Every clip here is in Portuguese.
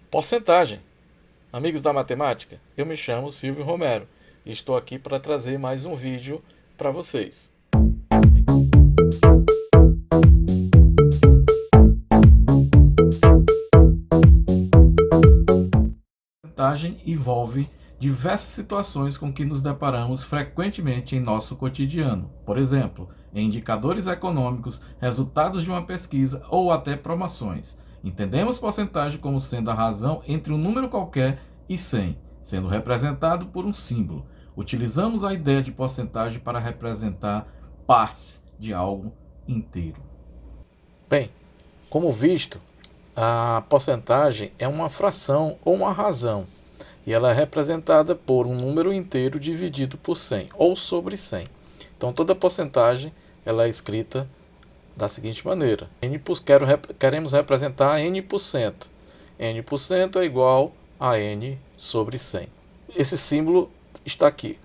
Porcentagem. Amigos da matemática, eu me chamo Silvio Romero e estou aqui para trazer mais um vídeo para vocês. Porcentagem envolve diversas situações com que nos deparamos frequentemente em nosso cotidiano. Por exemplo, em indicadores econômicos, resultados de uma pesquisa ou até promoções. Entendemos porcentagem como sendo a razão entre um número qualquer e 100, sendo representado por um símbolo. Utilizamos a ideia de porcentagem para representar partes de algo inteiro. Bem, como visto, a porcentagem é uma fração ou uma razão, e ela é representada por um número inteiro dividido por 100, ou sobre 100. Então, toda porcentagem ela é escrita da seguinte maneira. Queremos representar n%. N% é igual a n sobre 100. Esse símbolo está aqui.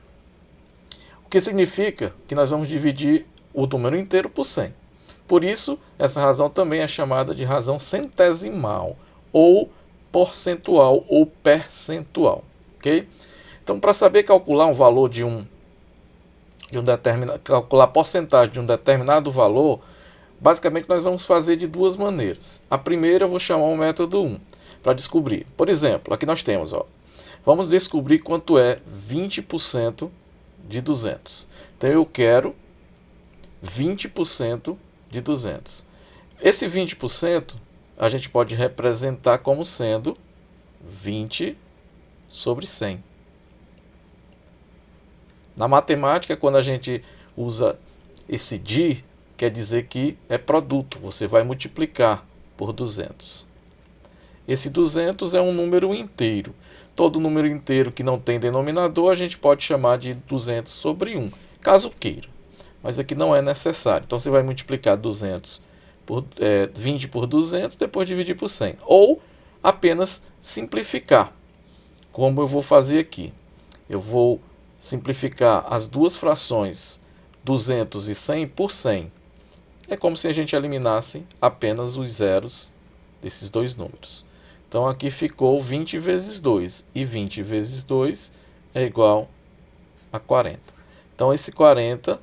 O que significa que nós vamos dividir o número inteiro por 100. Por isso, essa razão também é chamada de razão centesimal, ou percentual, ok? Então, para saber calcular um valor calcular a porcentagem de um determinado valor, basicamente nós vamos fazer de duas maneiras. A primeira eu vou chamar o método 1, para descobrir. Por exemplo, aqui nós temos, vamos descobrir quanto é 20% de 200. Então, eu quero 20% de 200. Esse 20% a gente pode representar como sendo 20 sobre 100. Na matemática, quando a gente usa esse de, quer dizer que é produto, você vai multiplicar por 200. Esse 200 é um número inteiro. Todo número inteiro que não tem denominador, a gente pode chamar de 200 sobre 1, caso queira. Mas aqui não é necessário. Então, você vai multiplicar 20 por 200, depois dividir por 100. Ou apenas simplificar, como eu vou fazer aqui. Eu vou simplificar as duas frações 200 e 100 por 100. É como se a gente eliminasse apenas os zeros desses dois números. Então, aqui ficou 20 vezes 2. E 20 vezes 2 é igual a 40. Então, esse 40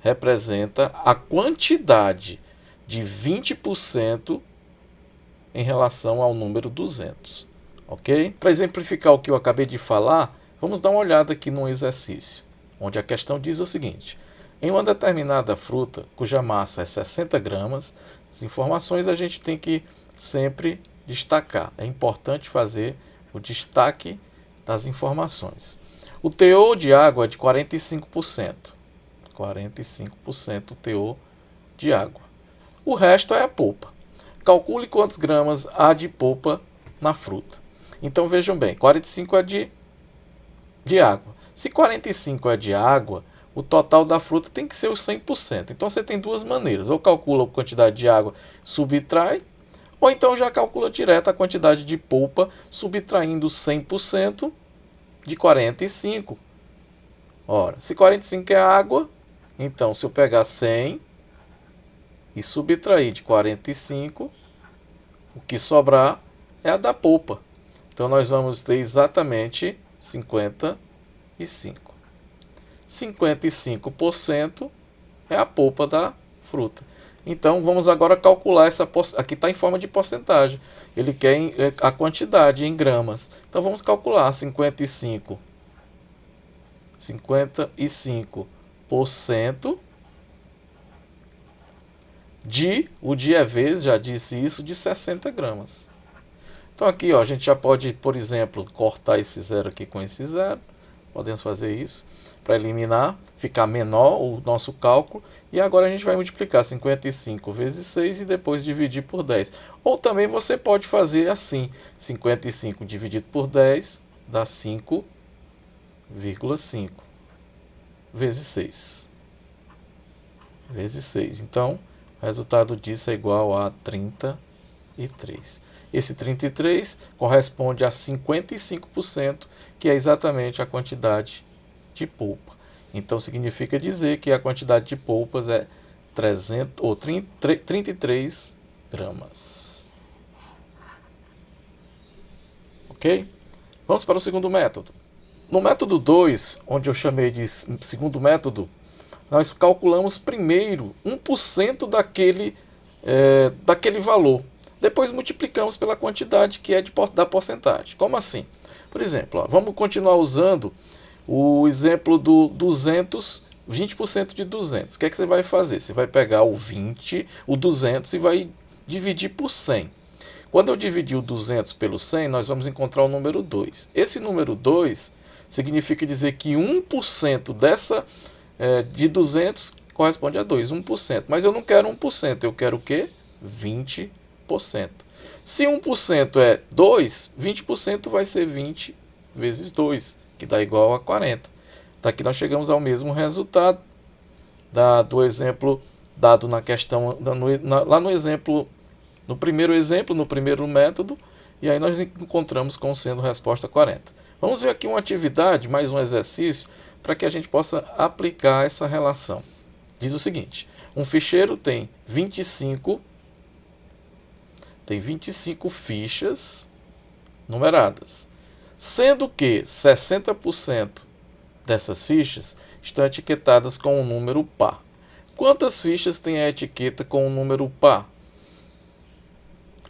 representa a quantidade de 20% em relação ao número 200. Ok? Para exemplificar o que eu acabei de falar, vamos dar uma olhada aqui num exercício, onde a questão diz o seguinte. Em uma determinada fruta, cuja massa é 60 gramas, as informações a gente tem que sempre destacar. É importante fazer o destaque das informações. O teor de água é de 45%. 45% o teor de água. O resto é a polpa. Calcule quantos gramas há de polpa na fruta. Então vejam bem, 45 é de água. Se 45 é de água, o total da fruta tem que ser os 100%. Então você tem duas maneiras. Ou calcula a quantidade de água, subtrai, ou então já calcula direto a quantidade de polpa, subtraindo 100% de 45. Ora, se 45 é água, então se eu pegar 100 e subtrair de 45, o que sobrar é a da polpa. Então nós vamos ter exatamente 55. 55% é a polpa da fruta. Então vamos agora calcular essa. Aqui está em forma de porcentagem. Ele quer a quantidade em gramas. Então vamos calcular 55% o de é vezes, já disse isso, de 60 gramas. Então aqui a gente já pode, por exemplo, cortar esse zero aqui com esse zero. Podemos fazer isso para eliminar, ficar menor o nosso cálculo. E agora a gente vai multiplicar 55 vezes 6 e depois dividir por 10. Ou também você pode fazer assim, 55 dividido por 10 dá 5,5 vezes 6. Vezes 6. Então, o resultado disso é igual a 33. Esse 33 corresponde a 55%, que é exatamente a quantidade de polpa. Então, significa dizer que a quantidade de polpas é 33 gramas. ok? Vamos para o segundo método. No método 2, onde eu chamei de segundo método, nós calculamos primeiro 1% daquele valor. Depois multiplicamos pela quantidade que é da porcentagem. Como assim? Por exemplo, vamos continuar usando o exemplo do 200, 20% de 200. O que é que você vai fazer? Você vai pegar o 200 e vai dividir por 100. Quando eu dividir o 200 pelo 100, nós vamos encontrar o número 2. Esse número 2 significa dizer que 1% de 200 corresponde a 2, 1%. Mas eu não quero 1%, eu quero o quê? 20%. Se 1% é 2, 20% vai ser 20 vezes 2, que dá igual a 40. Daqui nós chegamos ao mesmo resultado do exemplo dado na questão, lá no exemplo, no primeiro método, e aí nós encontramos como sendo resposta 40. Vamos ver aqui uma atividade, mais um exercício, para que a gente possa aplicar essa relação. Diz o seguinte: um ficheiro tem 25 fichas numeradas, sendo que 60% dessas fichas estão etiquetadas com o número par. Quantas fichas tem a etiqueta com o número par?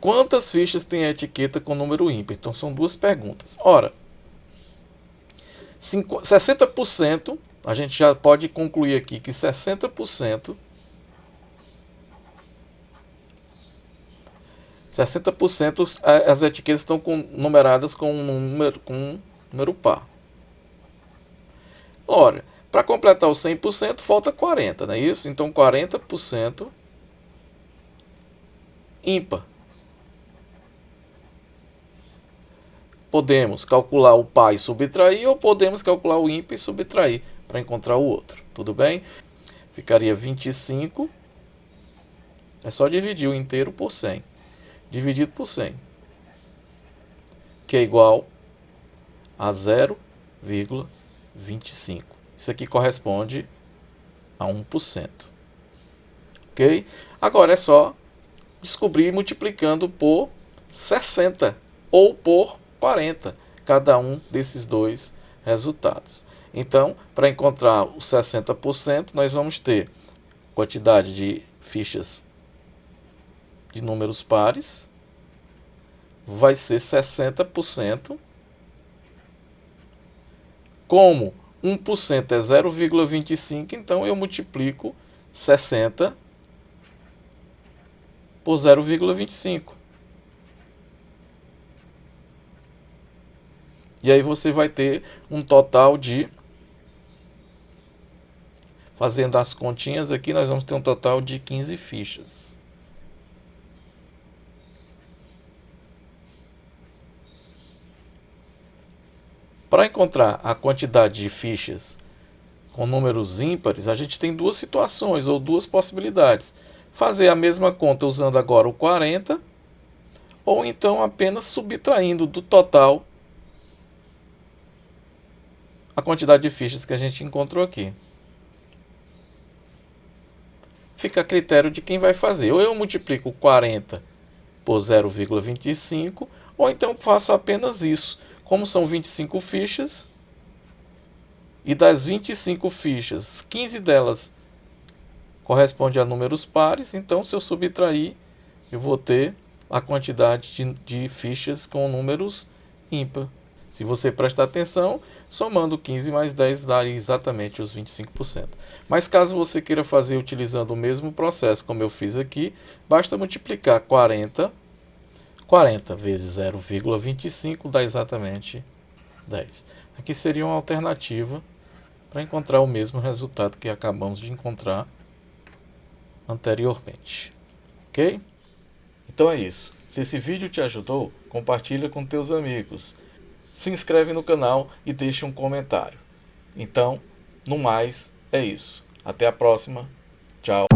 Quantas fichas tem a etiqueta com o número ímpar? Então são duas perguntas. Ora, 60%, a gente já pode concluir aqui que 60% as etiquetas estão numeradas com um número par. Ora, para completar os 100%, falta 40%, não é isso? Então 40% ímpar. Podemos calcular o par e subtrair, ou podemos calcular o ímpar e subtrair para encontrar o outro. Tudo bem? Ficaria 25. É só dividir o inteiro por 100. Dividido por 100. Que é igual a 0,25. Isso aqui corresponde a 1%. Ok? Agora é só descobrir multiplicando por 60 ou por 40, cada um desses dois resultados. Então, para encontrar os 60%, nós vamos ter quantidade de fichas de números pares, vai ser 60%. Como 1% é 0,25, então eu multiplico 60 por 0,25. E aí você vai ter um total de, fazendo as continhas aqui, nós vamos ter um total de 15 fichas. Para encontrar a quantidade de fichas com números ímpares, a gente tem duas situações ou duas possibilidades. Fazer a mesma conta usando agora o 40, ou então apenas subtraindo do total a quantidade de fichas que a gente encontrou aqui. Fica a critério de quem vai fazer. Ou eu multiplico 40 por 0,25, ou então faço apenas isso. Como são 25 fichas, e das 25 fichas, 15 delas correspondem a números pares, então se eu subtrair, eu vou ter a quantidade de fichas com números ímpar. Se você prestar atenção, somando 15 mais 10 daria exatamente os 25%. Mas caso você queira fazer utilizando o mesmo processo como eu fiz aqui, basta multiplicar 40 vezes 0,25 dá exatamente 10. Aqui seria uma alternativa para encontrar o mesmo resultado que acabamos de encontrar anteriormente. Ok? Então é isso. Se esse vídeo te ajudou, compartilha com teus amigos. Se inscreve no canal e deixa um comentário. Então, no mais, é isso. Até a próxima. Tchau.